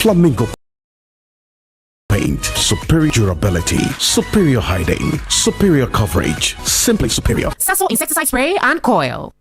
Flamingo paint, superior durability, superior hiding, superior coverage, simply superior. Sasso insecticide spray and coil.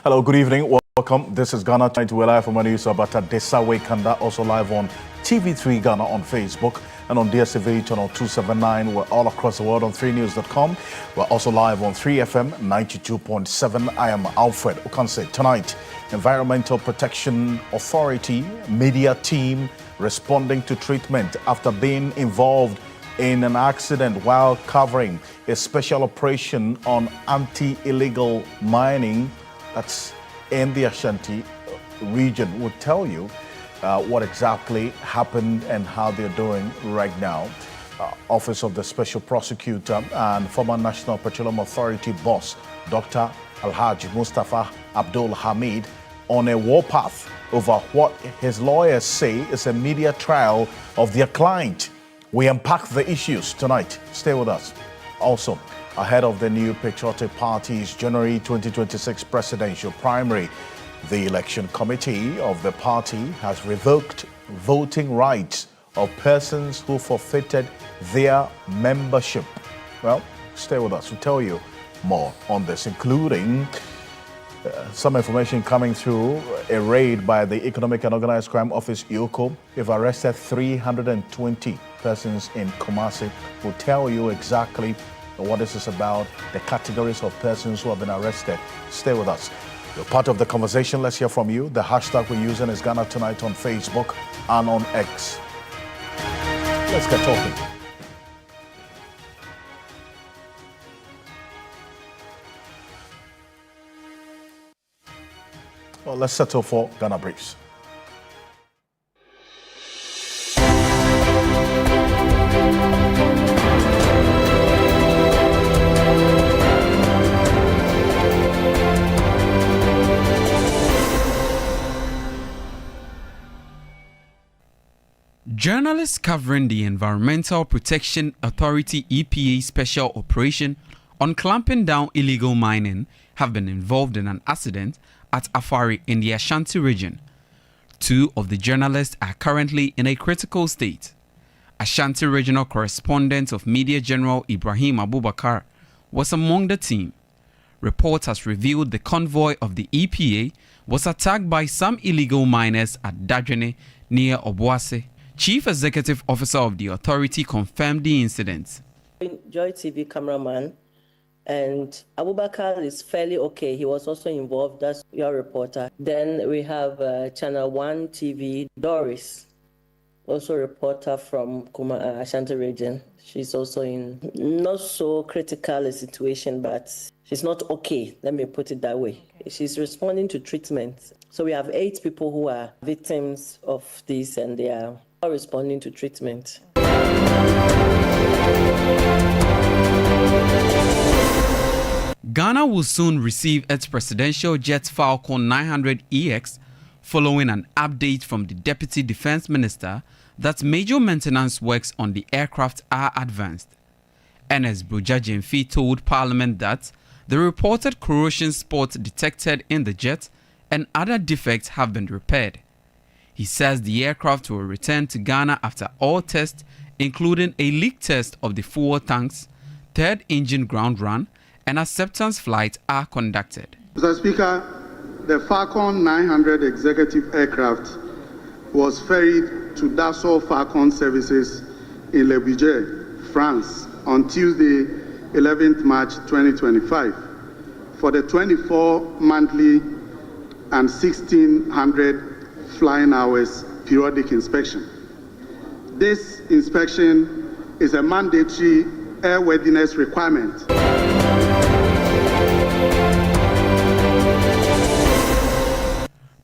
Hello, good evening. Welcome. This is Ghana Tonight. We're live from News about Desawe Kanda, also live on TV3 Ghana on Facebook and on DSTV channel 279. We're all across the world on 3news.com. We're also live on 3FM 92.7. I am Alfred Ocansey. Tonight, Environmental Protection Authority media team responding to treatment after being involved in an accident while covering a special operation on anti-illegal mining that's in the Ashanti region. Will tell you what exactly happened and how they're doing right now. Office of the Special Prosecutor and former National Petroleum Authority boss, Dr. Alhaji Mustafa Abdul Hamid, on a warpath over what his lawyers say is a media trial of their client. We unpack the issues tonight. Stay with us. Also, ahead of the new Patriotic Party's January 2026 presidential primary, the election committee of the party has revoked voting rights of persons who forfeited their membership. Well, stay with us. We'll tell you more on this, including some information coming through a raid by the Economic and Organized Crime Office, EOCO. They've arrested 320 persons in Kumasi. We'll tell you exactly what this is about, the categories of persons who have been arrested. Stay with us. You're part of the conversation. Let's hear from you. The hashtag we're using is Ghana Tonight on Facebook and on X. Let's get talking. Well, let's settle for Ghana Briefs. Journalists covering the Environmental Protection Authority EPA special operation on clamping down illegal mining have been involved in an accident at Afari in the Ashanti region. Two of the journalists are currently in a critical state. Ashanti regional correspondent of Media General Ibrahim Abubakar was among the team. Reports has revealed the convoy of the EPA was attacked by some illegal miners at Dadwene near Obuase. Chief Executive Officer of the authority confirmed the incident. Joy TV cameraman, and Abubakar is fairly okay. He was also involved, that's your reporter. Then we have Channel 1 TV, Doris, also a reporter from Ashanti region. She's also in not so critical a situation, but she's not okay, let me put it that way. She's responding to treatment. So we have 8 people who are victims of this, and they are responding to treatment. Ghana will soon receive its presidential jet Falcon 900EX following an update from the Deputy Defense Minister that major maintenance works on the aircraft are advanced. Ernest Brujajemfi told Parliament that the reported corrosion spots detected in the jet and other defects have been repaired. He says the aircraft will return to Ghana after all tests, including a leak test of the fuel tanks, third engine ground run, and acceptance flight are conducted. Mr. Speaker, the Falcon 900 executive aircraft was ferried to Dassault Falcon Services in Le Bourget, France, on Tuesday, 11th March 2025, for the 24 monthly and 1,600 flying hours periodic inspection. This inspection is a mandatory airworthiness requirement.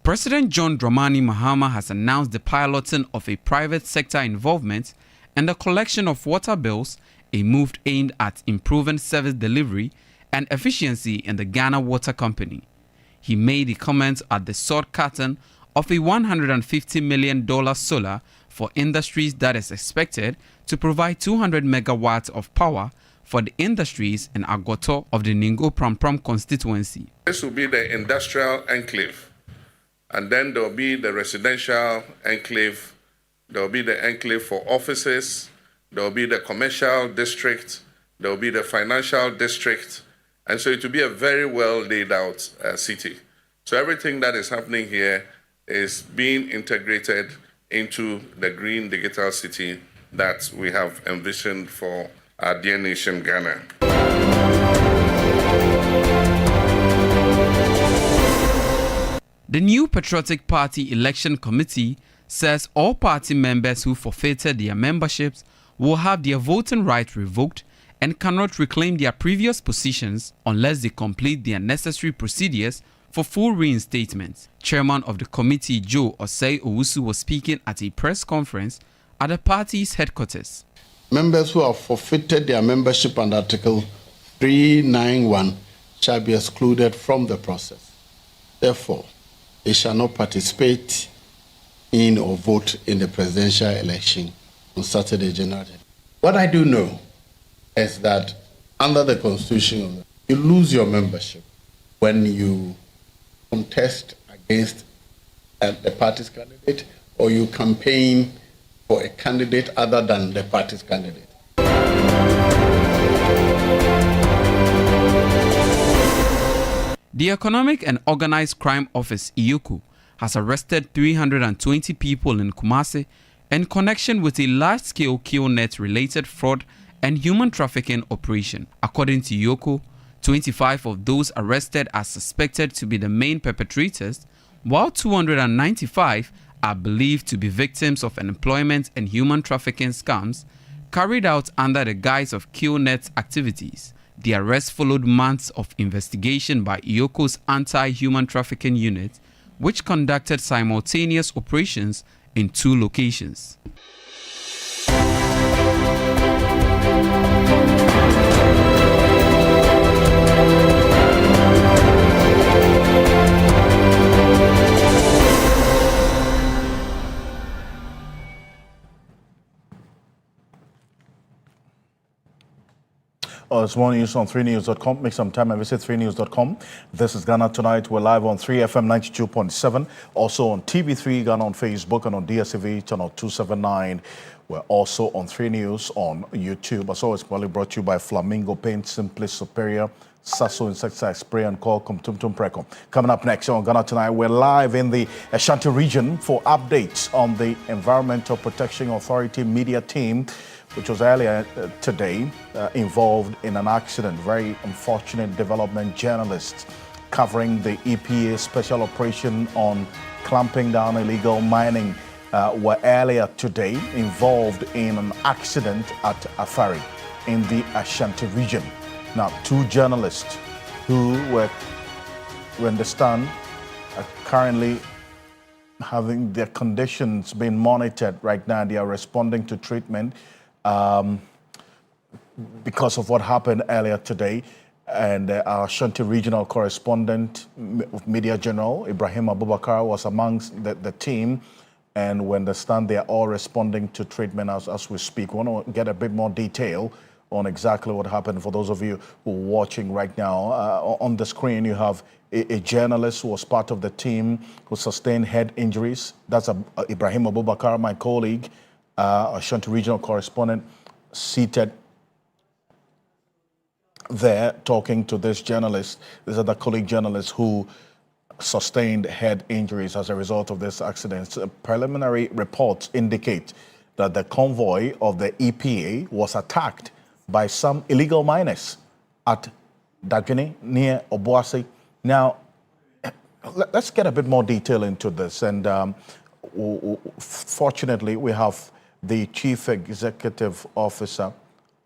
President John Dramani Mahama has announced the piloting of a private sector involvement and the collection of water bills, a move aimed at improving service delivery and efficiency in the Ghana Water Company. He made the comments at the sword curtain of a $150 million solar for industries that is expected to provide 200 megawatts of power for the industries in Agoto of the Ningo Prampram constituency. This will be the industrial enclave, and then there will be the residential enclave, there will be the enclave for offices, there will be the commercial district, there will be the financial district, and so it will be a very well laid out city. So everything that is happening here is being integrated into the green digital city that we have envisioned for our dear nation, Ghana. The new Patriotic Party Election Committee says all party members who forfeited their memberships will have their voting right revoked and cannot reclaim their previous positions unless they complete their necessary procedures for full reinstatement. Chairman of the committee, Joe Osei Owusu, was speaking at a press conference at the party's headquarters. Members who have forfeited their membership under Article 391 shall be excluded from the process. Therefore, they shall not participate in or vote in the presidential election on Saturday, January. What I do know is that under the Constitution, you lose your membership when you contest against the party's candidate or you campaign for a candidate other than the party's candidate. The Economic and Organized Crime Office, IOCO, has arrested 320 people in Kumasi in connection with a large-scale KillNet-related fraud and human trafficking operation. According to IOCO, 25 of those arrested are suspected to be the main perpetrators, while 295 are believed to be victims of employment and human trafficking scams carried out under the guise of KillNet activities. The arrest followed months of investigation by IOCO's anti-human trafficking unit, which conducted simultaneous operations in 2 locations. It's more news on 3news.com. Make some time and visit 3news.com. This is Ghana Tonight. We're live on 3FM 92.7. Also on TV3 Ghana on Facebook and on DSTV channel 279. We're also on 3 News on YouTube. As always, probably brought to you by Flamingo Paint, Simply Superior, Sasso Insecticide Spray and Call Tum Preco. Coming up next on Ghana Tonight, we're live in the Ashanti region for updates on the Environmental Protection Authority media team, which was earlier today involved in an accident. Very unfortunate development. Journalists covering the EPA special operation on clamping down illegal mining were earlier today involved in an accident at Afari in the Ashanti region. Now, 2 journalists who were, we understand, are currently having their conditions being monitored right now. They are responding to treatment because of what happened earlier today. And our Ashanti regional correspondent, Media General Ibrahim Abubakar, was amongst the team. And we understand they are all responding to treatment as we speak. We want to get a bit more detail on exactly what happened. For those of you who are watching right now, on the screen you have a journalist who was part of the team who sustained head injuries. That's Ibrahim Abubakar, my colleague, Ashanti regional correspondent, seated there talking to this journalist. This is the colleague journalist who sustained head injuries as a result of this accident. Preliminary reports indicate that the convoy of the EPA was attacked by some illegal miners at Dagini near Obuasi. Now, let's get a bit more detail into this. And fortunately, we have the Chief Executive Officer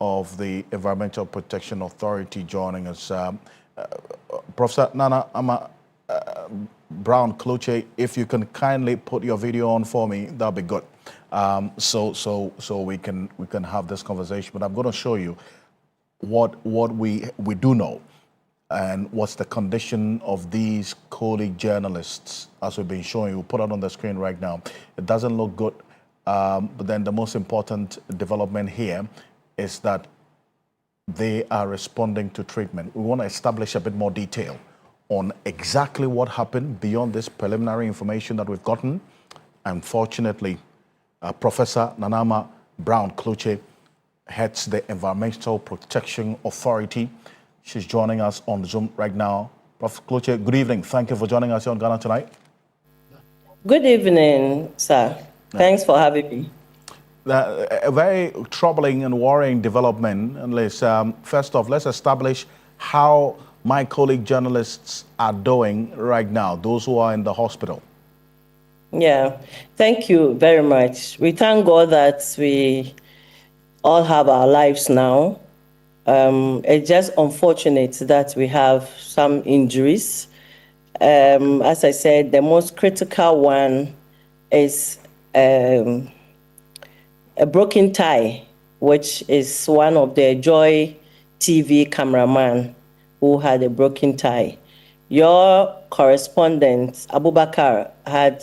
of the Environmental Protection Authority joining us. Professor Nana Ama Brown Cloche, if you can kindly put your video on for me, that'll be good. So we can have this conversation. But I'm going to show you what we do know and what's the condition of these colleague journalists as we've been showing you. We'll put it on the screen right now. It doesn't look good But then the most important development here is that they are responding to treatment. We want to establish a bit more detail on exactly what happened beyond this preliminary information that we've gotten. Unfortunately, Professor Nanama Brown-Kluche heads the Environmental Protection Authority. She's joining us on Zoom right now. Prof. Kluche, good evening. Thank you for joining us here on Ghana Tonight. Good evening, sir. Thanks for having me. A very troubling and worrying development. And first off, let's establish how my colleague journalists are doing right now, those who are in the hospital. Yeah, thank you very much. We thank God that we all have our lives now. It's just unfortunate that we have some injuries. As I said, the most critical one is a broken tie, which is one of the Joy TV cameraman who had a broken tie. Your correspondent, Abubakar, had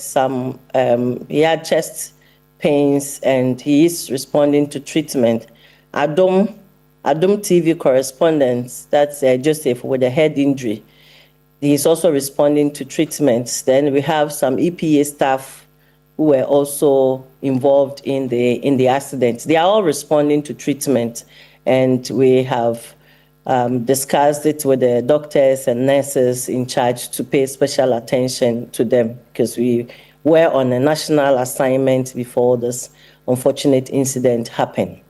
he had chest pains and he is responding to treatment. Adom TV correspondent, that's Joseph with a head injury. He's also responding to treatments. Then we have some EPA staff who were also involved in the accident. They are all responding to treatment, and we have discussed it with the doctors and nurses in charge to pay special attention to them because we were on a national assignment before this unfortunate incident happened.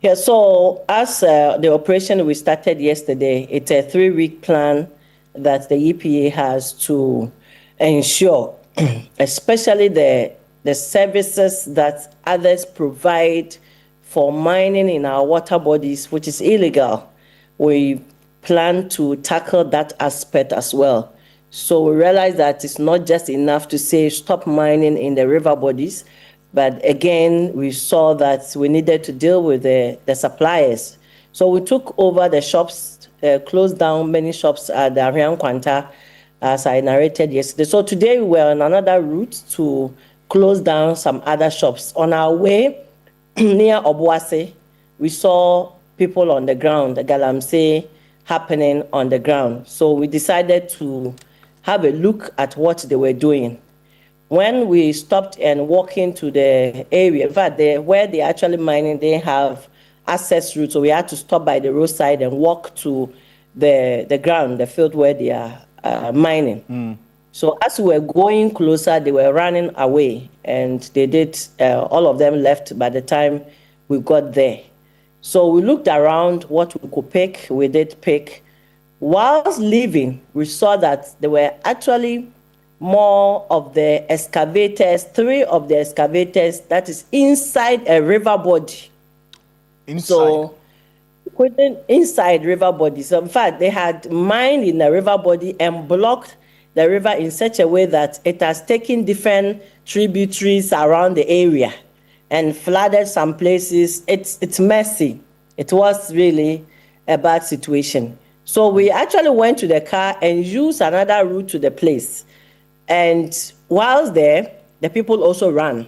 Yeah, so as the operation we started yesterday, it's a 3-week plan that the EPA has to ensure, especially the services that others provide for mining in our water bodies, which is illegal. We plan to tackle that aspect as well. So we realize that it's not just enough to say stop mining in the river bodies, but again, we saw that we needed to deal with the suppliers. So we took over the shops, closed down many shops at the Arian Kwanta, as I narrated yesterday. So today we were on another route to close down some other shops. On our way near Obuase, we saw people on the ground, the galamsey happening on the ground. So we decided to have a look at what they were doing. When we stopped and walked into the area, in fact, where they actually mining, they have access route, so we had to stop by the roadside and walk to the ground, the field where they are mining. So as we were going closer, they were running away, and they did, all of them left by the time we got there. So we looked around what we could pick, we did pick. Whilst leaving, we saw that there were actually more of the excavators, 3 of the excavators that is inside a river body. Inside? So, inside river body. So in fact, they had mined in the river body and blocked the river in such a way that it has taken different tributaries around the area and flooded some places. It's messy. It was really a bad situation. So we actually went to the car and used another route to the place. And whilst there, the people also ran.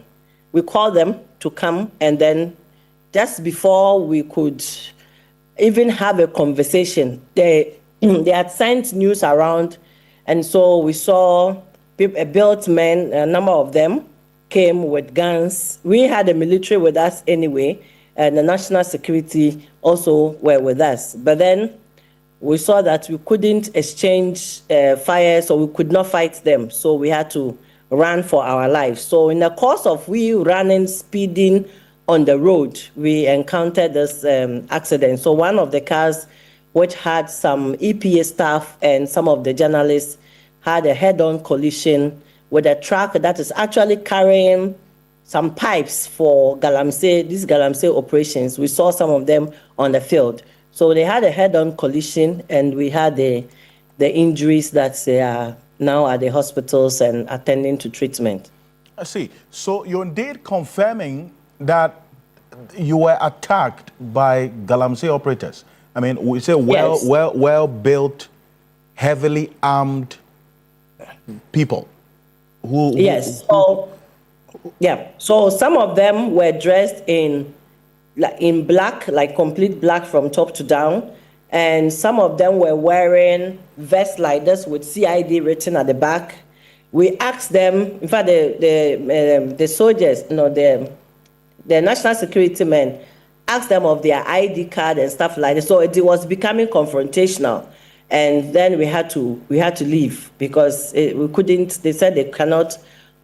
We called them to come, and then just before we could even have a conversation, they had sent news around, and so we saw built men, a number of them came with guns. We had the military with us anyway, and the national security also were with us. But then we saw that we couldn't exchange fire, so we could not fight them. So we had to run for our lives. So in the course of we running, speeding on the road, we encountered this accident. So one of the cars, which had some EPA staff and some of the journalists, had a head-on collision with a truck that is actually carrying some pipes for galamsey, these galamsey operations. We saw some of them on the field. So they had a head-on collision, and we had the injuries that they are now at the hospitals and attending to treatment. I see. So you're indeed confirming that you were attacked by galamsey operators. I mean, we say well-built, heavily armed people. Yes. So Yeah. So some of them were dressed in black, like complete black from top to down. And some of them were wearing vests like this with CID written at the back. We asked them, in fact, the soldiers, the national security men, asked them of their ID card and stuff like that. So it was becoming confrontational. And then we had to leave because we couldn't. They said they cannot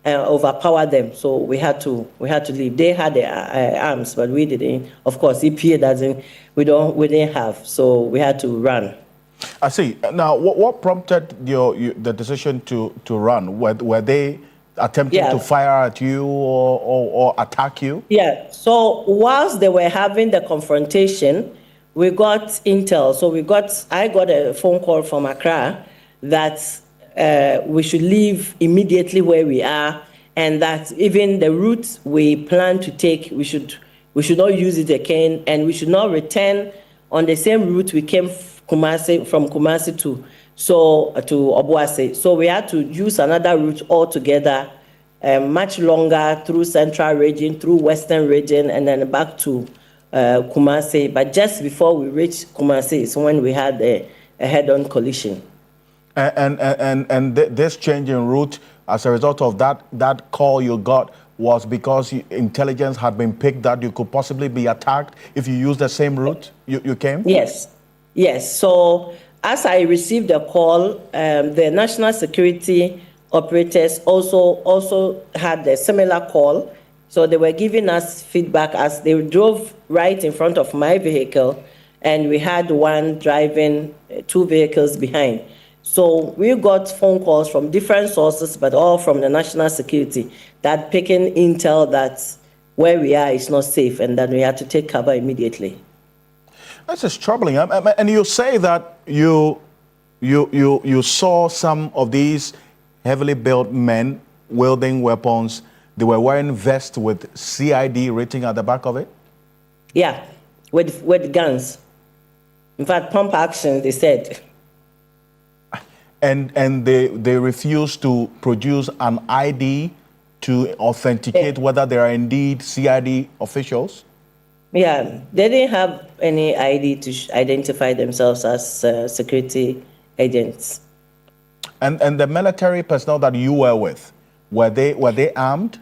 overpower them, so we had to leave. They had their arms, but we didn't. Of course, EPA doesn't. We didn't have, so we had to run. I see. Now, what prompted the decision to run? Were they attempting to fire at you or attack you? Yeah. So whilst they were having the confrontation, we got intel. So I got a phone call from Accra that we should leave immediately where we are, and that even the route we plan to take, we should not use it again, and we should not return on the same route we came from Kumasi to Obuasi. So we had to use another route altogether, much longer through Central Region, through Western Region, and then back to Kumasi. But just before we reached Kumasi is when we had a head-on collision. And this change in route, as a result of that call you got, was because intelligence had been picked that you could possibly be attacked if you used the same route you came? Yes. So as I received the call, the national security operators also had a similar call. So they were giving us feedback as they drove right in front of my vehicle, and we had one driving 2 vehicles behind. So we got phone calls from different sources, but all from the national security, that picking intel that where we are is not safe, and that we had to take cover immediately. This is troubling. And you say that you saw some of these heavily built men wielding weapons. They were wearing vests with CID written at the back of it? Yeah, with guns. In fact, pump action, they said. And they refused to produce an ID to authenticate whether they are indeed CID officials? Yeah, they didn't have any ID to identify themselves as security agents. And the military personnel that you were with, were they armed?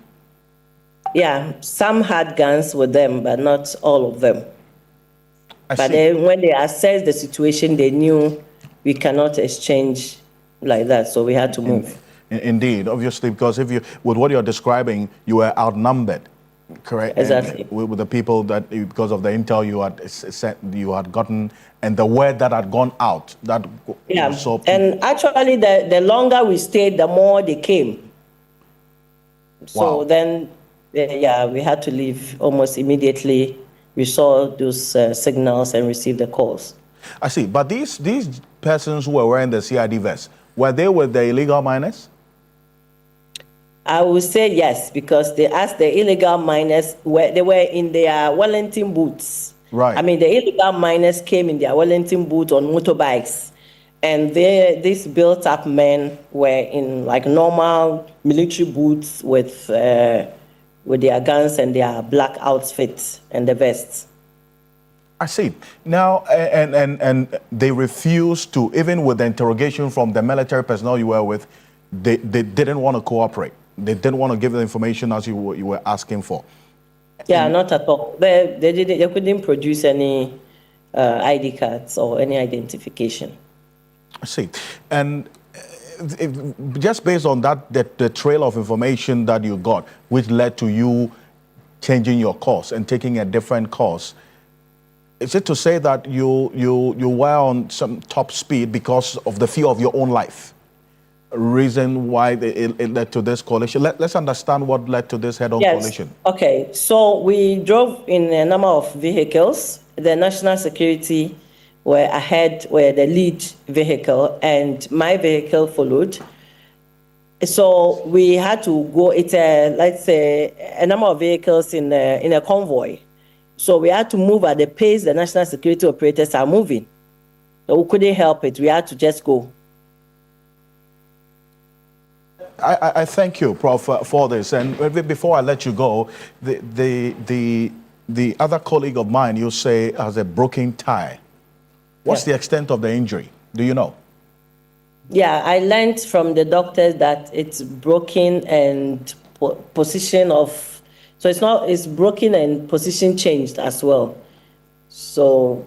Yeah, some had guns with them, but not all of them. But then when they assessed the situation, they knew we cannot exchange like that, so we had to move. Indeed, obviously, because with what you're describing, you were outnumbered, correct? Exactly. With the people that, because of the intel you had gotten, and the word that had gone out, that and actually, the longer we stayed, the more they came. So then, we had to leave almost immediately. We saw those signals and received the calls. I see, but these persons who were wearing the CID vests, were they with the illegal miners? I would say yes, because they asked the illegal miners, they were in their Wellington boots. Right. I mean, the illegal miners came in their Wellington boots on motorbikes, and these built-up men were in like normal military boots with their guns and their black outfits and the vests. I see. Now, and they refused to, even with the interrogation from the military personnel you were with, they didn't want to cooperate. They didn't want to give the information as you were asking for. Yeah, not at all. They couldn't produce any ID cards or any identification. I see. And just based on that, the trail of information that you got, which led to you changing your course and taking a different course, is it to say that you were on some top speed because of the fear of your own life? Reason why it led to this coalition? Let's understand what led to this head-on coalition. Okay, so we drove in a number of vehicles. The national security were ahead, were the lead vehicle, and my vehicle followed. So we had to go. It's let's say a number of vehicles in a convoy. So we had to move at the pace the national security operators are moving. So we couldn't help it. We had to just go. I thank you, Prof, for this. And before I let you go, the other colleague of mine, you say, has a broken tie. What's the extent of the injury? Do you know? Yeah, I learned from the doctors that it's broken and position of, so it's broken and position changed as well. So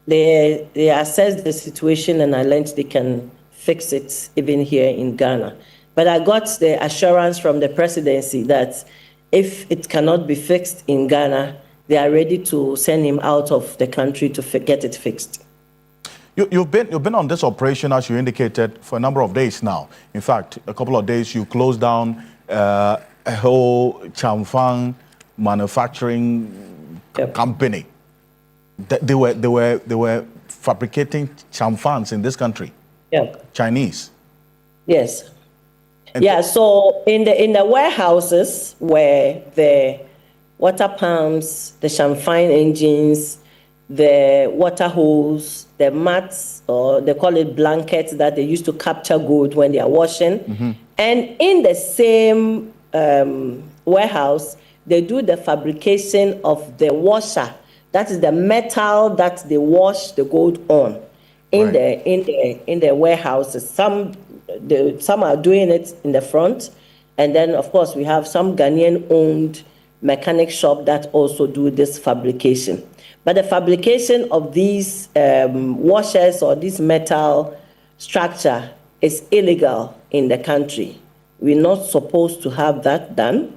they assessed the situation, and I learned they can fix it even here in Ghana. But I got the assurance from the presidency that if it cannot be fixed in Ghana, they are ready to send him out of the country to get it fixed. You've been on this operation, as you indicated, for a number of days now. In fact, a couple of days you closed down a whole chamfang manufacturing company. They were fabricating chamfangs in this country. Yeah. Chinese. Yes. And yeah. So in the warehouses where the water pumps, the champagne engines, the water hose, the mats, or they call it blankets that they use to capture gold when they are washing. Mm-hmm. And in the same warehouse, they do the fabrication of the washer. That is the metal that they wash the gold on in the warehouses. Some are doing it in the front, and then of course we have some Ghanaian-owned mechanic shop that also do this fabrication. But the fabrication of these washers or this metal structure is illegal in the country. We're not supposed to have that done.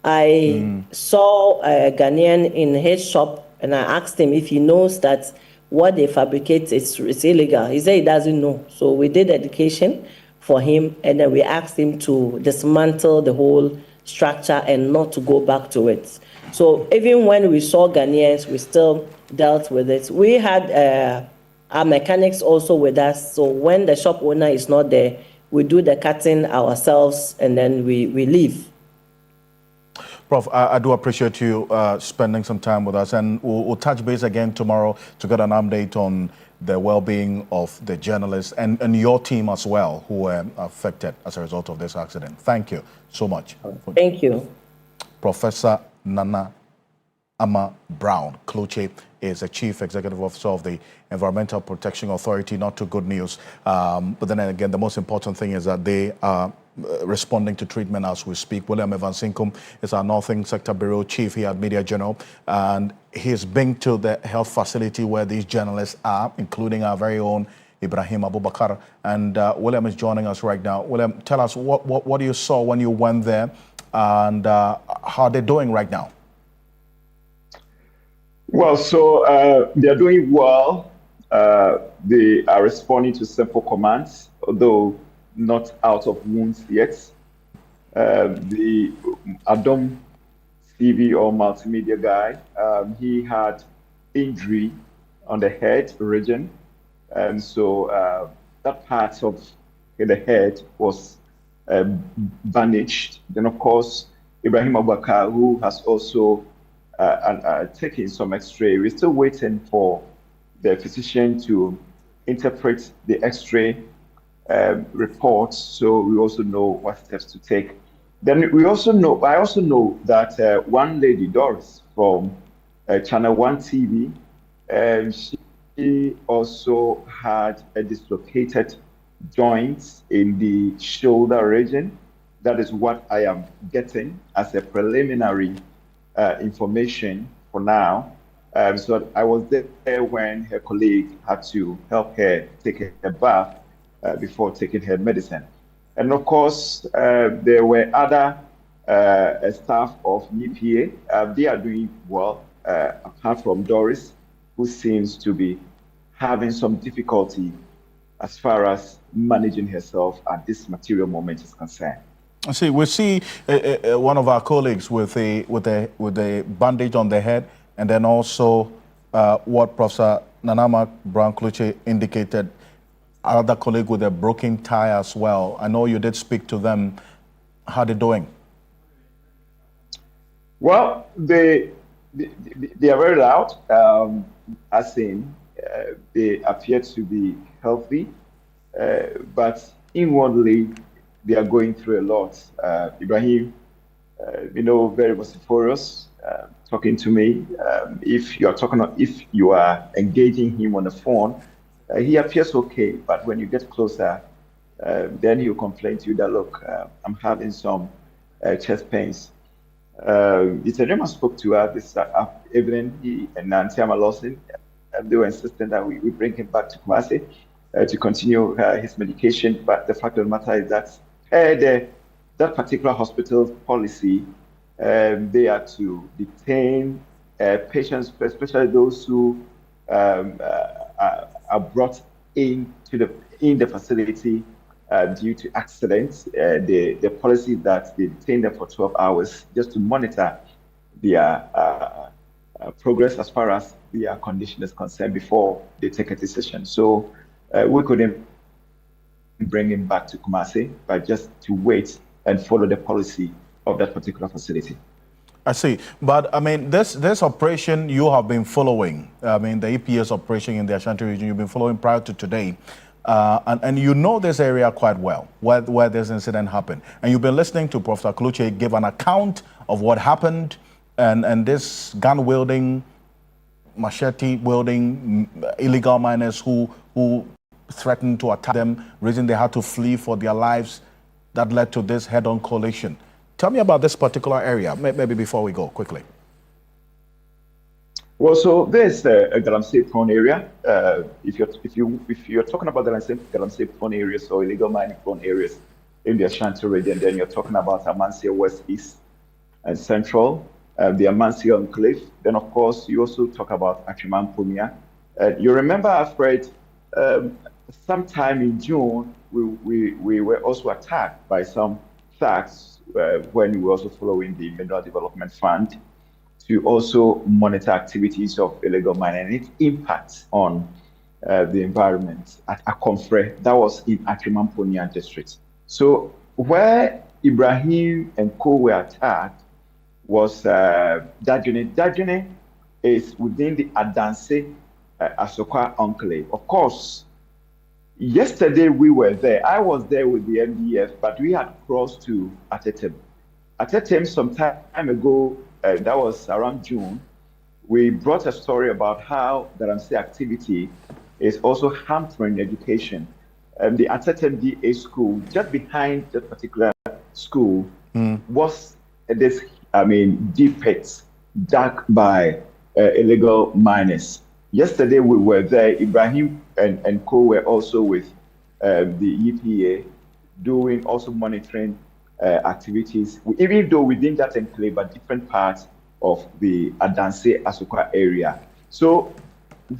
I saw a Ghanaian in his shop, and I asked him if he knows that what they fabricate is illegal. He said he doesn't know. So we did education for him, and then we asked him to dismantle the whole structure and not to go back to it. So even when we saw Ghanaians, we still dealt with it. We had our mechanics also with us. So when the shop owner is not there, we do the cutting ourselves, and then we leave. Prof, I do appreciate you spending some time with us, and we'll touch base again tomorrow to get an update on the well-being of the journalists and your team as well, who were affected as a result of this accident. Thank you so much. Thank you. Professor Nana Ama Brown Kluche is the Chief Executive Officer of the Environmental Protection Authority. Not too good news. But then again, the most important thing is that they are responding to treatment as we speak. William Evansinkum is our Northern Sector Bureau Chief here at Media General, and he's been to the health facility where these journalists are, including our very own Ibrahim Abubakar. And William is joining us right now. William, tell us what you saw when you went there, and how they're doing right now. Well, so they're doing well. They are responding to simple commands, although not out of wounds yet. The Adam TV or multimedia guy, he had injury on the head region, and so that part of the head was bandaged. Then, of course, Ibrahim Abubakar, who has also taken some X-ray. We're still waiting for the physician to interpret the X-ray reports, so we also know what steps to take. Then I also know that one lady, Doris, from Channel 1 TV, she also had a dislocated joint in the shoulder region. That is what I am getting as a preliminary information for now. So I was there when her colleague had to help her take a bath before taking her medicine. And of course, there were other staff of NIPA. They are doing well, apart from Doris, who seems to be having some difficulty as far as managing herself at this material moment is concerned. I see. We see one of our colleagues with a bandage on the head, and then also what Professor Nanama Brown Kluche indicated, another colleague with a broken tie as well. I know you did speak to them. How are they doing? Well, they are very loud, as in they appear to be healthy, but inwardly they are going through a lot. Ibrahim, very vociferous, talking to me. If you are engaging him on the phone, he appears okay. But when you get closer, then he'll complain to you that, look, I'm having some chest pains. It's a gentleman spoke to her this evening. He and Nancy Amalawson, they were insisting that we bring him back to Kumasi to continue his medication. But the fact of the matter is that that particular hospital's policy, they are to detain patients, especially those who are brought in the facility due to accidents. The policy is that they detain them for 12 hours just to monitor their progress as far as their condition is concerned before they take a decision. So we couldn't bring him back to Kumasi, but just to wait and follow the policy of that particular facility. I see. But, I mean, this operation you have been following, I mean, the EPS operation in the Ashanti region, you've been following prior to today, and you know this area quite well, where this incident happened. And you've been listening to Professor Kluche give an account of what happened, and this gun-wielding, machete-wielding illegal miners who threatened to attack them, reason they had to flee for their lives, that led to this head-on collision. Tell me about this particular area, maybe before we go, quickly. Well, so there's a Galamsey prone area. If you're talking about the Galamsey prone areas or illegal mining prone areas in the Ashanti region, then you're talking about Amansia West, East, and Central, the Amansia Enclave. Then, of course, you also talk about Achimampunia. You remember, Alfred, sometime in June, we were also attacked by some thugs when we were also following the Mineral Development Fund to also monitor activities of illegal mining and its impact on the environment at Akomfre. That was in Achimampunia district. So where Ibrahim and co were attacked was Dajune. Dajune is within the Adanse Asokwa enclave. Of course, yesterday we were there. I was there with the MDF, but we had crossed to Atetem. Atetem some time ago, that was around June, we brought a story about how the Ramsey activity is also hampering education. The Atetem DA school, just behind that particular school, was this, deep pits dug by illegal miners. Yesterday we were there. Ibrahim and co were also with the EPA doing also monitoring activities, even though within that enclave, but different parts of the Adanse Asokwa area. So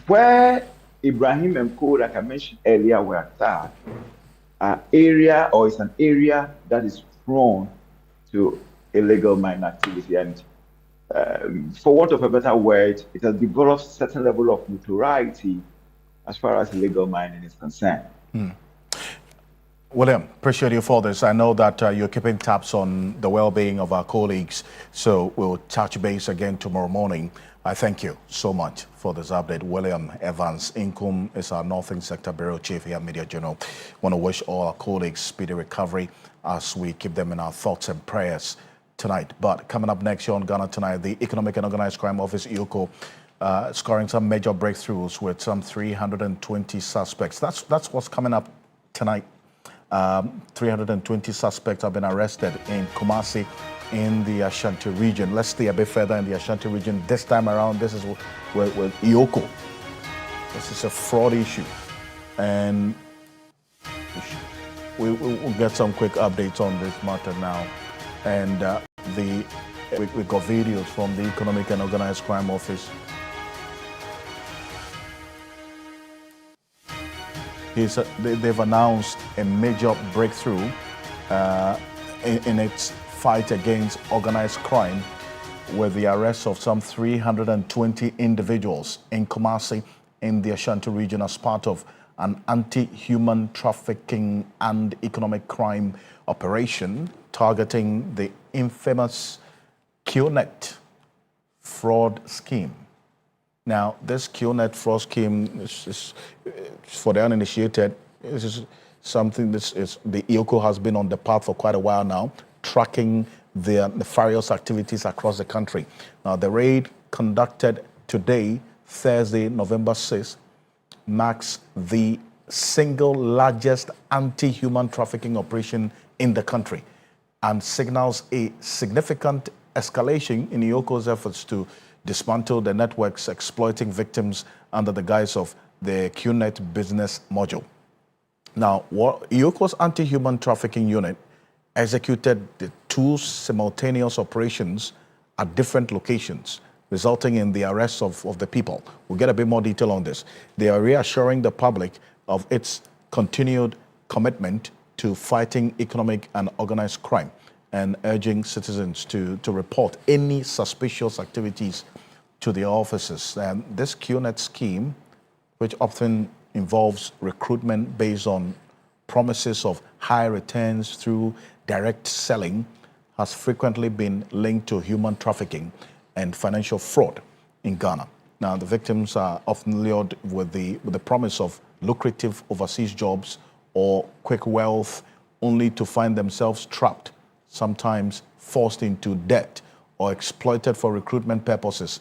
where Ibrahim and co, like I mentioned earlier, were attacked, is an area that is prone to illegal mine activity. And for want of a better word, it has developed certain level of notoriety as far as illegal mining is concerned. William, appreciate you for this. I know that you're keeping tabs on the well-being of our colleagues, so we'll touch base again tomorrow morning. I thank you so much for this update. William Evans Inkum is our Northern Sector Bureau Chief here at Media Journal. Want to wish all our colleagues speedy recovery as we keep them in our thoughts and prayers tonight. But coming up next here on Ghana Tonight, the Economic and Organized Crime Office, EOCO, scoring some major breakthroughs with some 320 suspects. That's what's coming up tonight. 320 suspects have been arrested in Kumasi in the Ashanti region. Let's stay a bit further in the Ashanti region. This time around, this is with EOCO. This is a fraud issue. And we'll get some quick updates on this matter now. And we got videos from the Economic and Organized Crime Office. They've announced a major breakthrough in its fight against organized crime with the arrest of some 320 individuals in Kumasi in the Ashanti region as part of an anti-human trafficking and economic crime operation targeting the infamous QNet fraud scheme. Now, this QNet fraud scheme is for the uninitiated. something this is the IOCO has been on the path for quite a while now, tracking their nefarious activities across the country. Now, the raid conducted today, Thursday, November 6th, marks the single largest anti-human trafficking operation in the country and signals a significant escalation in IOCO's efforts to dismantle the networks exploiting victims under the guise of the QNet business module. Now, IOCO's anti-human trafficking unit executed the two simultaneous operations at different locations, resulting in the arrest of the people. We'll get a bit more detail on this. They are reassuring the public of its continued commitment to fighting economic and organized crime and urging citizens to report any suspicious activities to the officers. And this QNet scheme, which often involves recruitment based on promises of high returns through direct selling, has frequently been linked to human trafficking and financial fraud in Ghana. Now, the victims are often lured with the promise of lucrative overseas jobs or quick wealth, only to find themselves trapped, sometimes forced into debt or exploited for recruitment purposes.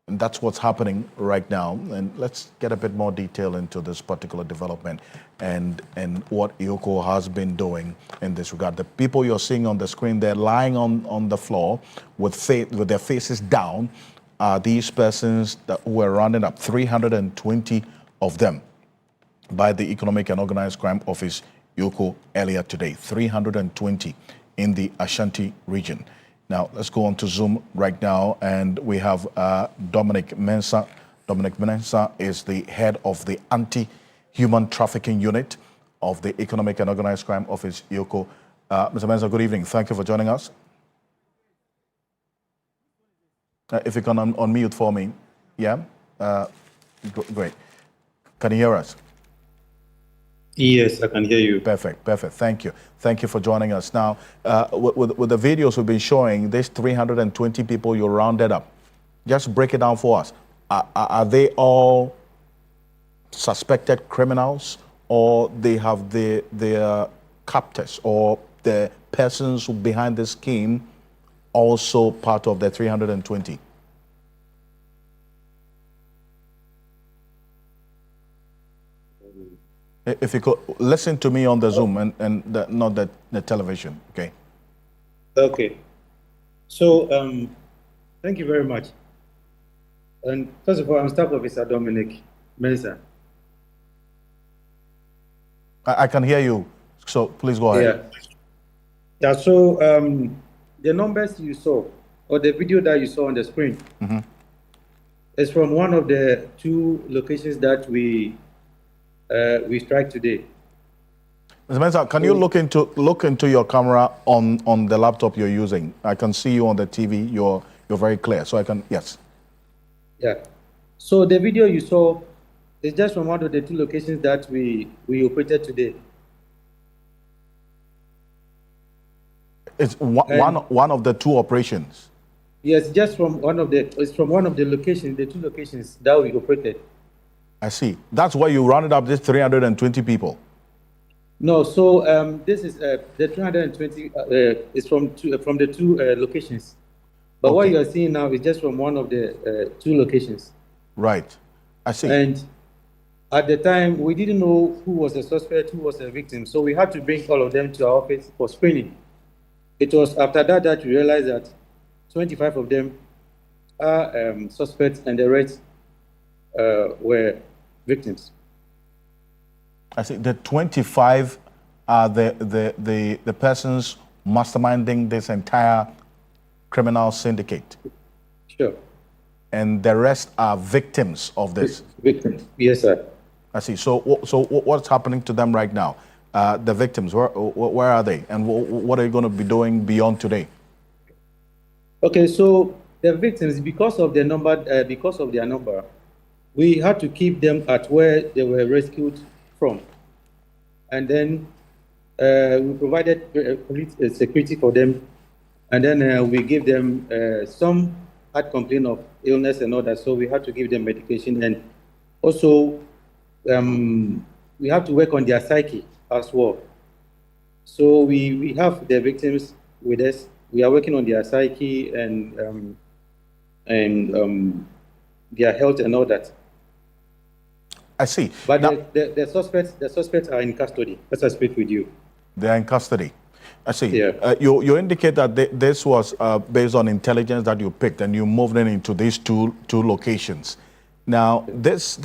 And that's what's happening right now. And let's get a bit more detail into this particular development and what IOCO has been doing in this regard. The people you're seeing on the screen, they're lying on the floor with their faces down. These persons that were rounded up, 320 of them, by the Economic and Organized Crime Office, IOCO, earlier today. 320 in the Ashanti region. Now, let's go on to Zoom right now, and we have Dominic Mensah. Dominic Mensah is the head of the Anti-Human Trafficking Unit of the Economic and Organized Crime Office, IOCO. Mr. Mensah, good evening. Thank you for joining us. If you can unmute for me. Yeah? Great. Can you hear us? Yes, I can hear you. Perfect. Thank you. Thank you for joining us. Now, with the videos we've been showing, these 320 people you rounded up, just break it down for us. Are they all suspected criminals, or they have their captors or the persons behind the scheme also part of the 320? If you could listen to me on the Zoom and not the television, okay? Okay. So, thank you very much. And first of all, I'm Staff Officer Dominic Mensah. I can hear you, so please go ahead. Yeah. So, the numbers you saw, or the video that you saw on the screen, is from one of the two locations that we strike today. Mr. Mensah, can you look into your camera on the laptop you're using? I can see you on the TV. You're very clear, so I can, yes. Yeah. So the video you saw is just from one of the two locations that we operated today. It's one of the two operations. Yes, just from one of the locations, the two locations that we operated. I see. That's why you rounded up this 320 people. No, so this is the 320 is from the two locations. But okay. What you are seeing now is just from one of the two locations. Right. I see. And at the time, we didn't know who was the suspect, who was the victim. So we had to bring all of them to our office for screening. It was after that we realized that 25 of them are suspects and the rest were victims. I see. The 25 are the persons masterminding this entire criminal syndicate. Sure. And the rest are victims of this. Victims, yes, sir. I see. So what's happening to them right now? The victims, where are they, and what are you going to be doing beyond today? Okay, so the victims, because of their number, we had to keep them at where they were rescued from, and then we provided security for them, and then we gave them some had complaint of illness and all that, so we had to give them medication, and also we have to work on their psyche as well. So we have the victims with us. We are working on their psyche and their health and all that. I see. But Now, the suspects are in custody. As I speak with you. they are in custody. I see. Yeah. You indicate that this was based on intelligence that you picked, and you moved in into these two locations. Now, this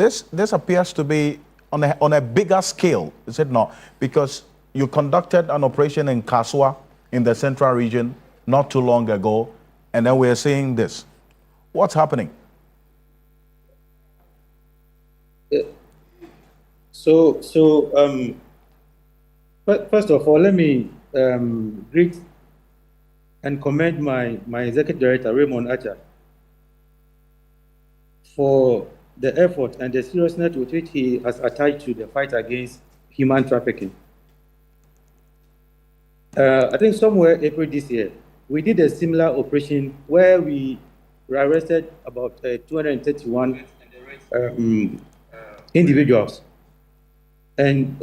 appears to be on a bigger scale, is it not? Because you conducted an operation in Kaswa in the central region not too long ago, and then we're seeing this. What's happening? First of all, let me greet and commend my executive director, Raymond Acha, for the effort and the seriousness with which he has attached to the fight against human trafficking. I think somewhere April this year, we did a similar operation where we arrested about 231 individuals. And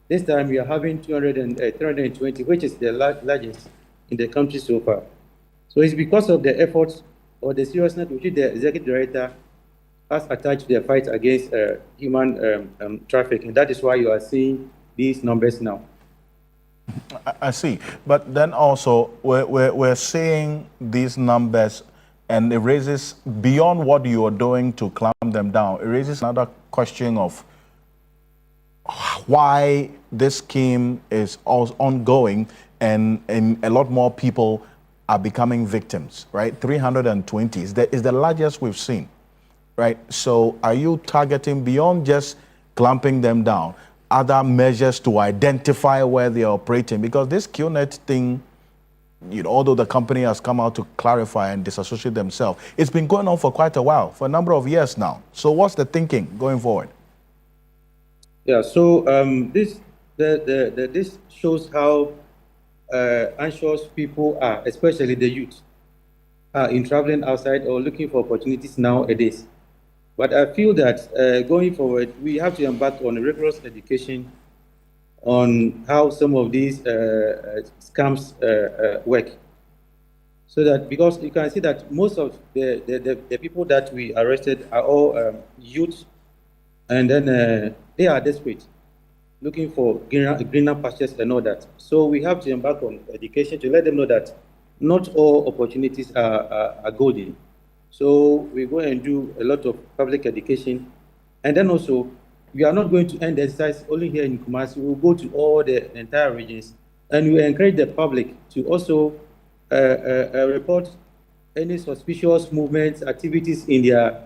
this time we are having 320, which is the largest in the country so far. So it's because of the efforts or the seriousness which the executive director has attached to the fight against human trafficking. That is why you are seeing these numbers now. I see. But then also, we're seeing these numbers, and it raises, beyond what you are doing to clamp them down, it raises another question of why this scheme is ongoing and a lot more people are becoming victims, right? 320 is the largest we've seen, right? So are you targeting, beyond just clamping them down, other measures to identify where they're operating? Because this QNet thing, you know, although the company has come out to clarify and disassociate themselves, it's been going on for quite a while, for a number of years now. So what's the thinking going forward? Yeah, so this shows how anxious people are, especially the youth, in traveling outside or looking for opportunities nowadays. But I feel that going forward, we have to embark on a rigorous education on how some of these scams work. So that, because you can see that most of the people that we arrested are all youth, and then they are desperate, looking for greener pastures and all that. So we have to embark on education to let them know that not all opportunities are golden. So we go and do a lot of public education. And then also, we are not going to end the exercise only here in Kumasi. We will go to all the entire regions, and we encourage the public to also report any suspicious movements, activities in their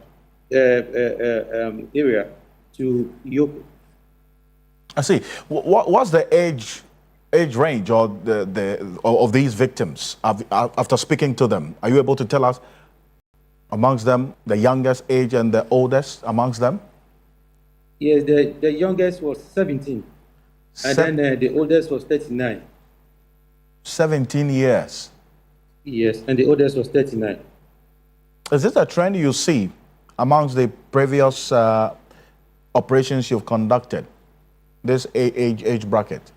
area to YOPO. I see. What's the age range or of these victims after speaking to them? Are you able to tell us amongst them the youngest age and the oldest amongst them? Yes, the youngest was 17, and then the oldest was 39. 17 years. Yes, and the oldest was 39. Is this a trend you see amongst the previous operations you've conducted, this age bracket?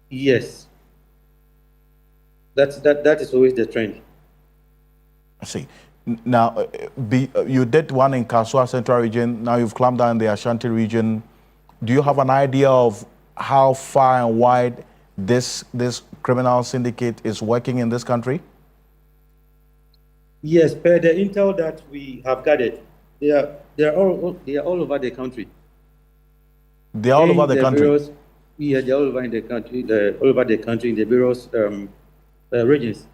Yes. That is always the trend. I see. Now, you did one in Kaswa Central Region. Now you've clamped down in the Ashanti region. Do you have an idea of how far and wide this criminal syndicate is working in this country? Yes, per the intel that we have gathered, they are all over the country. They are all over the country. Yeah, they're all over in the country. All over the country in the various regions.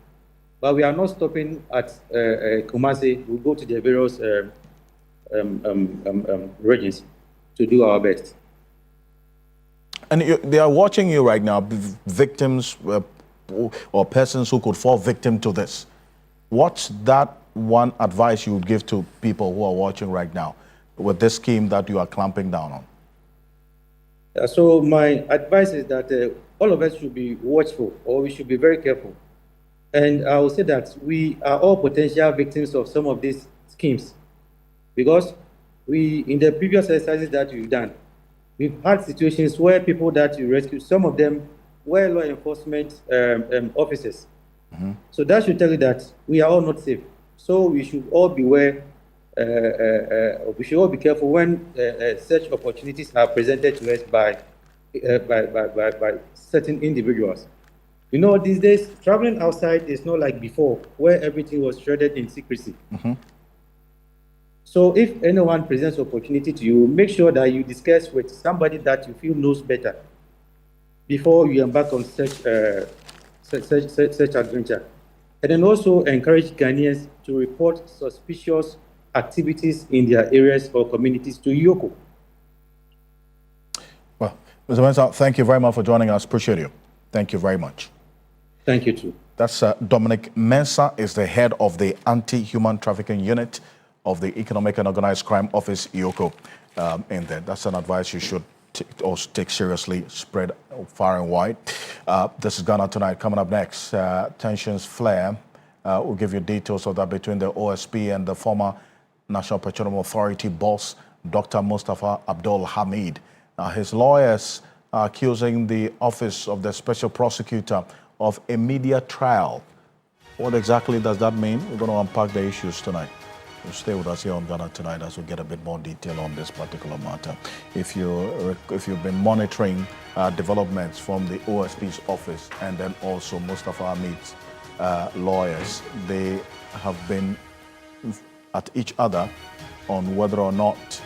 But we are not stopping at Kumasi. We go to the various regions to do our best. And they are watching you right now, victims or persons who could fall victim to this. What's that one advice you would give to people who are watching right now with this scheme that you are clamping down on? So my advice is that all of us should be watchful, or we should be very careful. And I will say that we are all potential victims of some of these schemes, because in the previous exercises that we've done, We've had situations where people that you rescue, some of them were law enforcement officers. So that should tell you that we are all not safe. So we should all beware. We should all be careful when such opportunities are presented to us by certain individuals. You know, these days, traveling outside is not like before, where everything was shrouded in secrecy. So if anyone presents opportunity to you, make sure that you discuss with somebody that you feel knows better before you embark on such adventure. And then also encourage Ghanaians to report suspicious activities in their areas or communities to Yoko. Well, Mr. Mensah, thank you very much for joining us. Appreciate you. Thank you very much. Thank you too. That's Dominic Mensah, is the head of the Anti-Human Trafficking Unit of the Economic and Organized Crime Office, EOCO. In there, that's an advice you should also take seriously, spread far and wide. This is Ghana Tonight. Coming up next, tensions flare. We'll give you details of that between the OSP and the former National Petroleum Authority boss, Dr. Mustafa Abdul Hamid. His lawyers are accusing the Office of the Special Prosecutor of a media trial. What exactly does that mean? We're going to unpack the issues tonight. Stay with us here on Ghana Tonight as we get a bit more detail on this particular matter. If you've been monitoring developments from the OSP's office and then also Mustafa Hamid's lawyers, they have been at each other on whether or not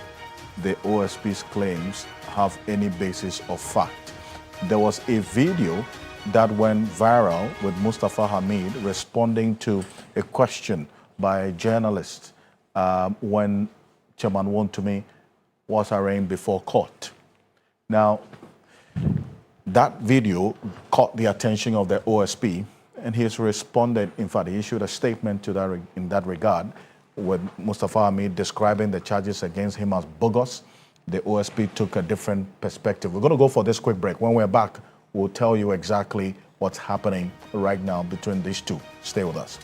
the OSP's claims have any basis of fact. There was a video that went viral with Mustafa Hamid responding to a question by a journalist when Chairman Wontumi was arraigned before court. Now, that video caught the attention of the OSP, and he has responded. In fact, he issued a statement to that in that regard, with Mustafa Hamid describing the charges against him as bogus. The OSP took a different perspective. We're going to go for this quick break. When we're back, we'll tell you exactly what's happening right now between these two. Stay with us.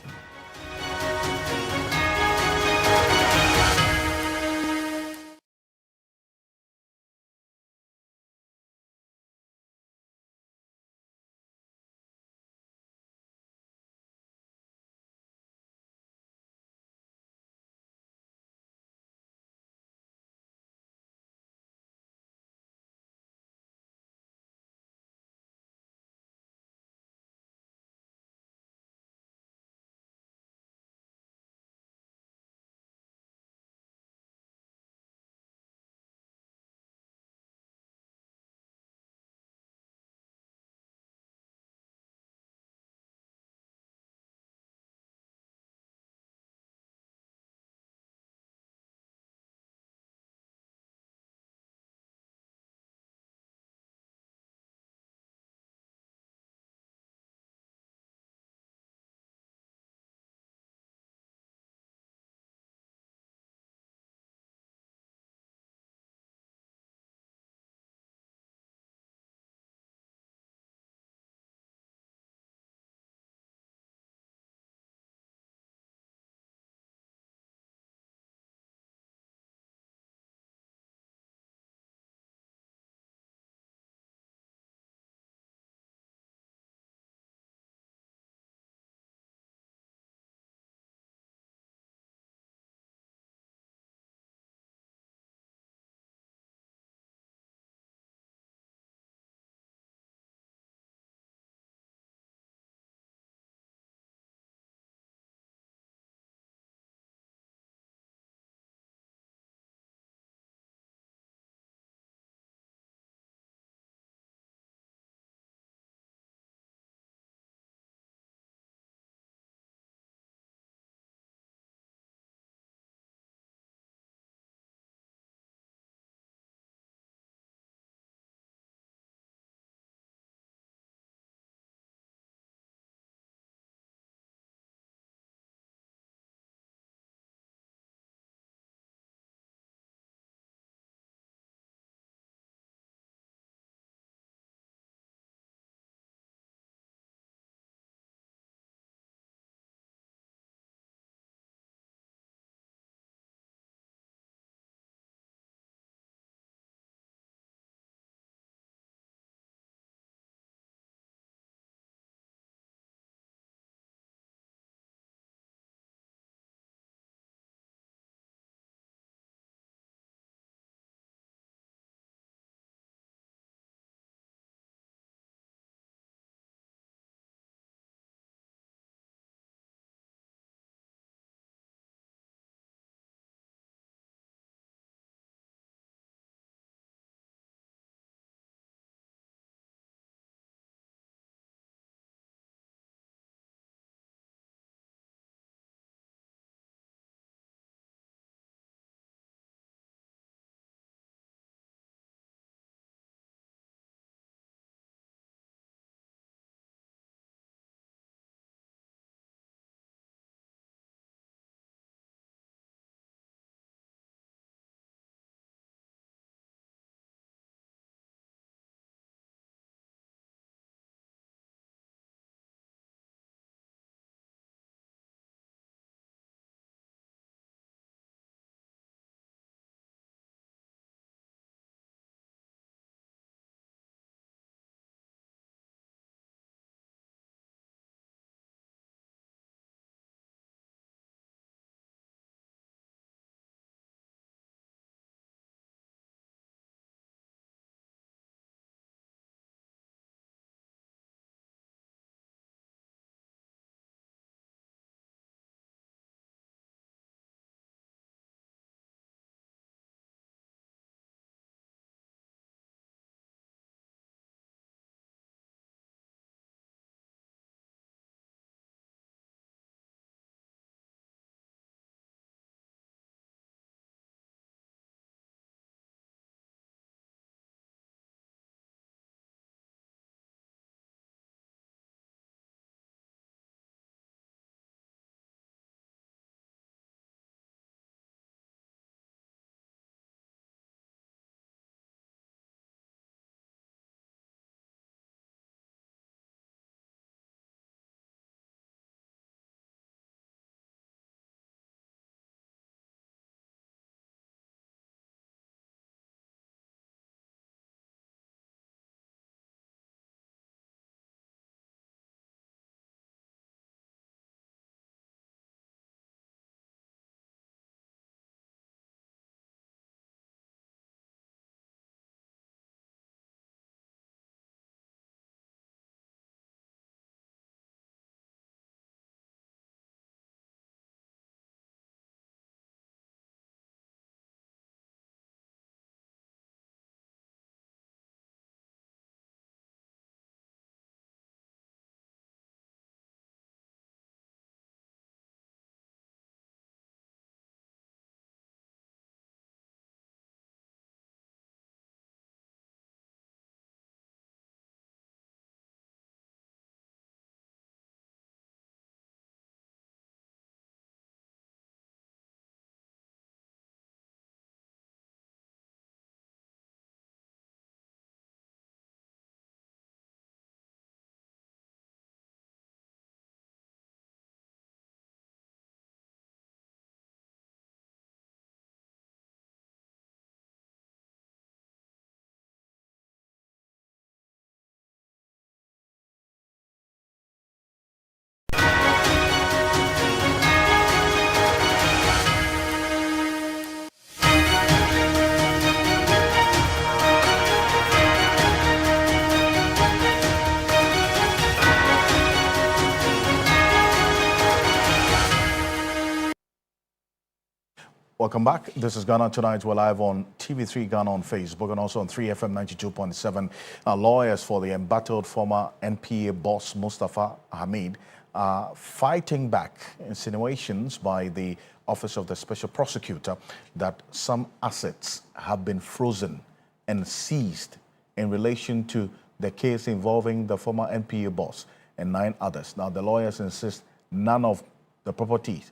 Welcome back. This is Ghana Tonight. We're live on TV3 Ghana on Facebook and also on 3FM 92.7. Lawyers for the embattled former NPA boss Mustafa Hamid are fighting back insinuations by the Office of the Special Prosecutor that some assets have been frozen and seized in relation to the case involving the former NPA boss and 9 others. Now, the lawyers insist none of the properties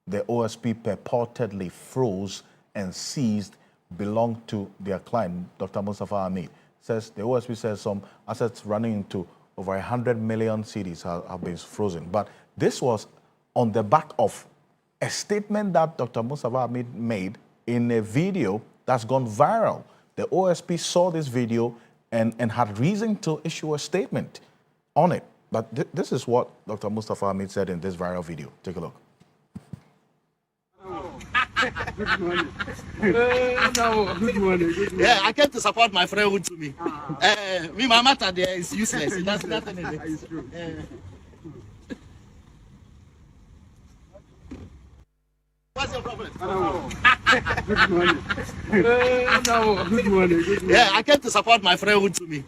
the OSP purportedly froze and seized belong to their client, Dr. Mustafa Hamid. Says the OSP says some assets running into over 100 million cedis have been frozen. But this was on the back of a statement that Dr. Mustafa Hamid made in a video that's gone viral. The OSP saw this video and had reason to issue a statement on it. But this is what Dr. Mustafa Hamid said in this viral video. Take a look. Good morning. Good morning. Yeah, I came to support my friend who to me. Me, my matter there is useless. That's nothing in it. It's true. What's your problem? Good morning. Good morning. Yeah, I came to support my friend who to me.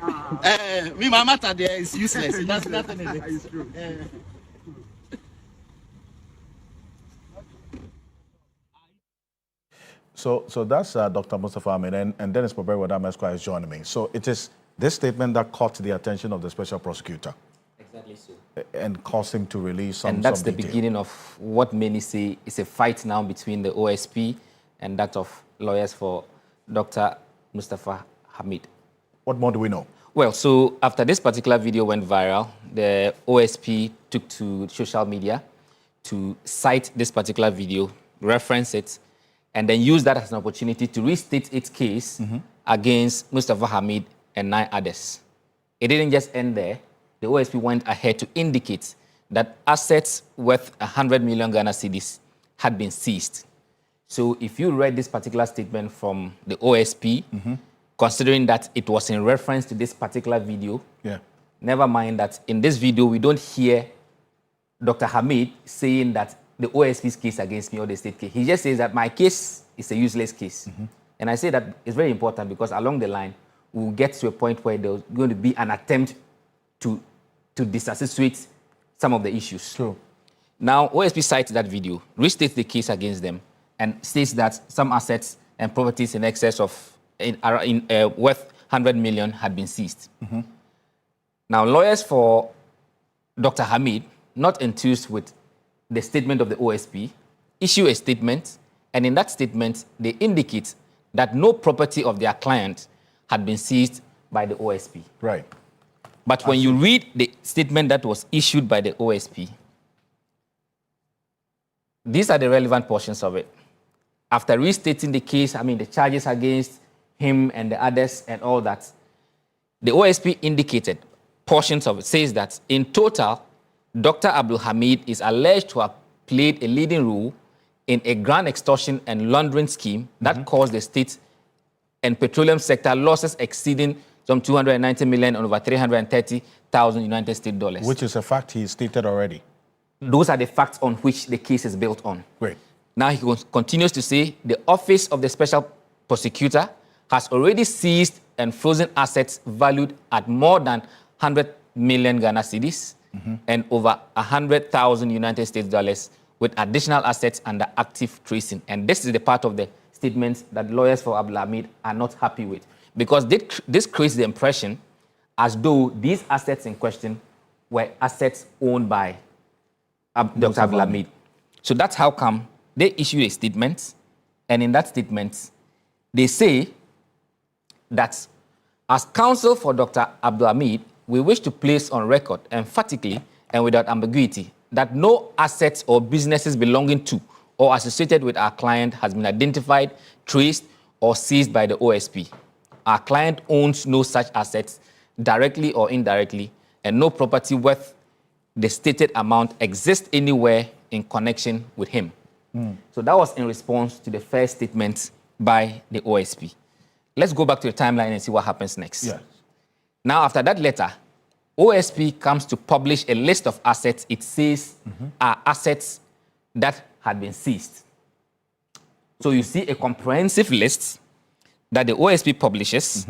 Me, my matter there is useless. That's nothing in it. It's true. So that's Dr. Mustafa Hamid, and Dennis Poberi Wadam Esquire is joining me. So it is this statement that caught the attention of the special prosecutor. Exactly so. And caused him to release some. And that's the detail. beginning of what many say is a fight now between the OSP and that of lawyers for Dr. Mustafa Hamid. What more do we know? Well, so after this particular video went viral, the OSP took to social media to cite this particular video, reference it, and then use that as an opportunity to restate its case against Mustafa Hamid and 9 others. It didn't just end there. The OSP went ahead to indicate that assets worth 100 million Ghana cedis had been seized. So if you read this particular statement from the OSP, considering that it was in reference to this particular video, never mind that in this video we don't hear Dr. Hamid saying that the OSP's case against me or the state case. He just says that my case is a useless case. And I say that it's very important because along the line, we'll get to a point where there's going to be an attempt to disassociate some of the issues. True. Now, OSP cites that video, restates the case against them, and states that some assets and properties in excess of worth 100 million had been seized. Now, lawyers for Dr. Hamid, not enthused with the statement of the OSP, issue a statement, and in that statement, they indicate that no property of their client had been seized by the OSP. Right. But when you read the statement that was issued by the OSP, these are the relevant portions of it. After restating the case, the charges against him and the others and all that, the OSP indicated portions of it, says that in total, Dr. Abdul Hamid is alleged to have played a leading role in a grand extortion and laundering scheme that caused the state and petroleum sector losses exceeding some 290 million and over 330,000 United States dollars. Which is a fact he stated already. Those are the facts on which the case is built on. Great. Now he continues to say the Office of the Special Prosecutor has already seized and frozen assets valued at more than 100 million Ghana cedis and over 100,000 United States dollars with additional assets under active tracing. And this is the part of the statement that lawyers for Abdul Hamid are not happy with, because this creates the impression as though these assets in question were assets owned by Dr. Abdul Hamid. So that's how come they issued a statement, and in that statement, they say that as counsel for Dr. Abdul Hamid, we wish to place on record emphatically and without ambiguity that no assets or businesses belonging to or associated with our client has been identified, traced, or seized by the OSP. Our client owns no such assets, directly or indirectly, and no property worth the stated amount exists anywhere in connection with him. So that was in response to the first statement by the OSP. Let's go back to the timeline and see what happens next. Yes. Now, after that letter, OSP comes to publish a list of assets it says are assets that had been seized. So you see a comprehensive list that the OSP publishes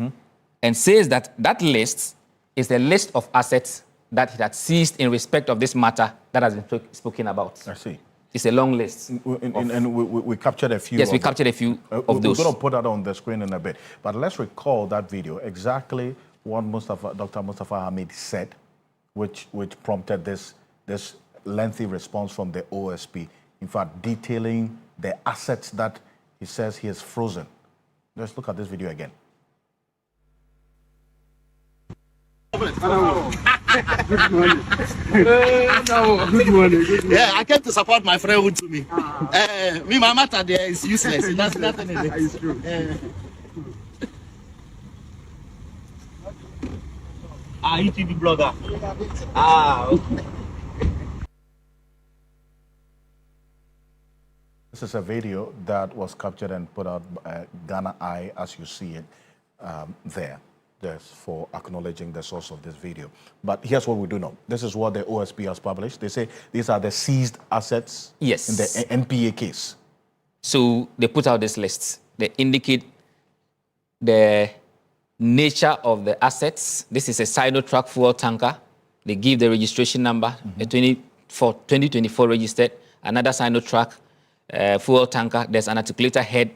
and says that that list is a list of assets that it had seized in respect of this matter that has been spoken about. I see. It's a long list. And we captured a few. Yes, we captured a few of those. We're going to put that on the screen in a bit. But let's recall that video, exactly what Dr. Mustafa Hamid said, which prompted this lengthy response from the OSP. In fact, detailing the assets that he says he has frozen. Let's look at this video again. Good morning. Good morning. Yeah, I came to support my friend who to me. My matter there is useless. That's nothing in it. It's true. YouTube blogger. Okay. This is a video that was captured and put out by Ghana Eye, as you see it there. There's for acknowledging the source of this video. But here's what we do know. This is what the OSP has published. They say these are the seized assets in the NPA case. So they put out this list. They indicate the nature of the assets. This is a Sino-truck fuel tanker. They give the registration number, a 2024 registered, another Sino-truck fuel tanker. There's an articulator head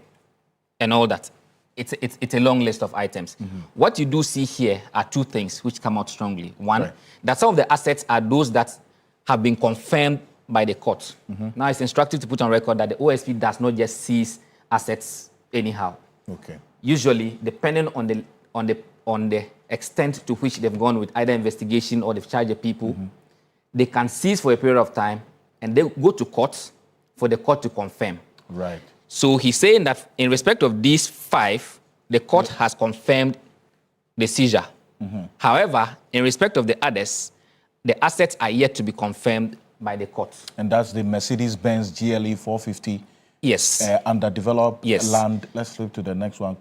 and all that. It's a long list of items. What you do see here are two things which come out strongly. One, that some of the assets are those that have been confirmed by the court. Now it's instructive to put on record that the OSP does not just seize assets anyhow. Okay. Usually, depending on the extent to which they've gone with either investigation or they've charged the people, they can seize for a period of time and they go to court for the court to confirm. Right. So he's saying that in respect of these 5, the court has confirmed the seizure. However, in respect of the others, the assets are yet to be confirmed by the court. And that's the Mercedes-Benz GLE 450. Yes. Underdeveloped land. Let's flip to the next one.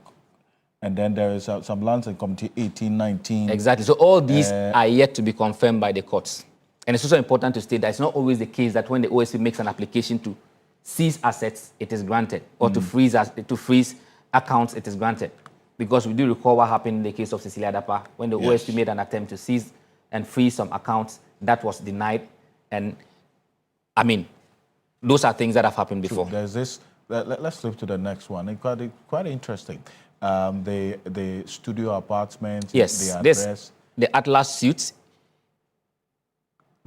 And then there is some lands in Committee 18, 19. Exactly. So all these are yet to be confirmed by the courts. And it's also important to state that it's not always the case that when the OSP makes an application to seize assets, it is granted, or to freeze accounts, it is granted. Because we do recall what happened in the case of Cecilia Dapa, when the OSP made an attempt to seize and freeze some accounts, that was denied. And, I mean, those are things that have happened before. There's this, let's flip to the next one. It's quite interesting. The studio apartment, yes, the address. The Atlas Suite,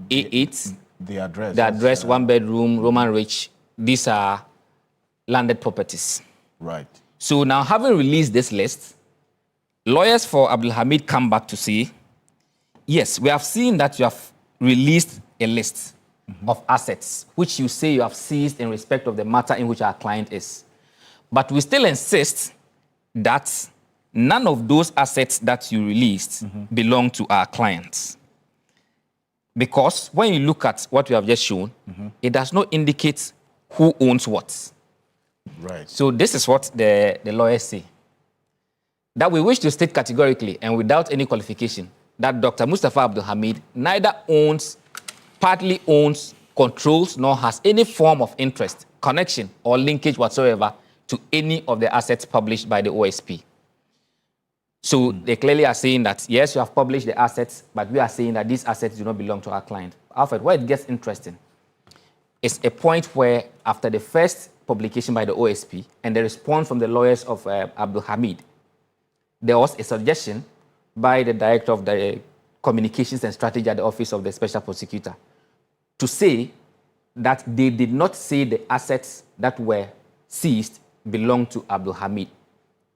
A8. The address. The address, 1-bedroom, Roman Rich. These are landed properties. Right. So now, having released this list, lawyers for Abdul Hamid come back to say, yes, we have seen that you have released a list of assets, which you say you have seized in respect of the matter in which our client is. But we still insist that none of those assets that you released belong to our clients. Because when you look at what we have just shown, it does not indicate who owns what. Right. So this is what the lawyers say. That we wish to state categorically and without any qualification that Dr. Mustafa Abdul Hamid neither owns, partly owns, controls, nor has any form of interest, connection, or linkage whatsoever to any of the assets published by the OSP. So they clearly are saying that, yes, you have published the assets, but we are saying that these assets do not belong to our client. Alfred, where it gets interesting is a point where after the first publication by the OSP and the response from the lawyers of Abdul Hamid, there was a suggestion by the director of the communications and strategy at the office of the special prosecutor to say that they did not say the assets that were seized belonged to Abdul Hamid,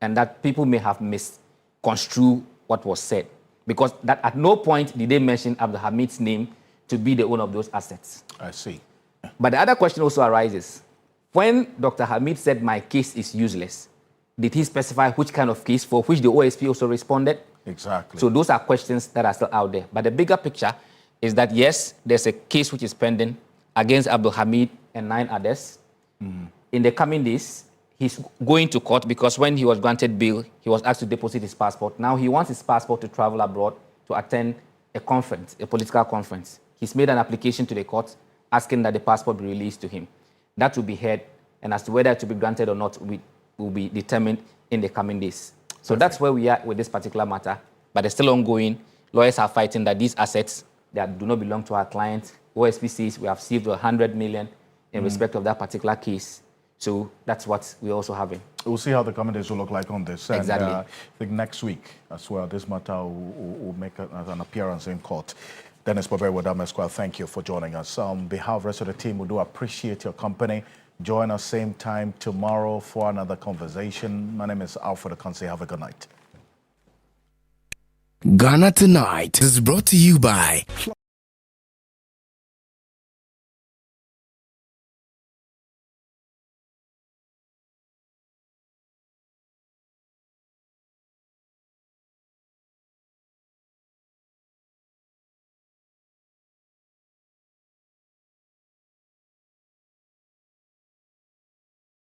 and that people may have misconstrued what was said, because that at no point did they mention Abdul Hamid's name to be the owner of those assets. I see. But the other question also arises. When Dr. Hamid said, my case is useless, did he specify which kind of case for which the OSP also responded? Exactly. So those are questions that are still out there. But the bigger picture is that, yes, there's a case which is pending against Abdul Hamid and 9 others. In the coming days, he's going to court because when he was granted bail, he was asked to deposit his passport. Now he wants his passport to travel abroad to attend a conference, a political conference. He's made an application to the court asking that the passport be released to him. That will be heard and as to whether it will be granted or not will be determined in the coming days. So that's where we are with this particular matter, but it's still ongoing. Lawyers are fighting that these assets that do not belong to our client, OSP says we have received 100 million in respect of that particular case. So that's what we're also having. We'll see how the coming days will look like on this. Exactly. And, I think next week as well, this matter will make an appearance in court. Dennis Bobert Wadam Esquire, thank you for joining us. On behalf of the rest of the team, we do appreciate your company. Join us same time tomorrow for another conversation. My name is Alfred Ocansey. Have a good night. Ghana Tonight is brought to you by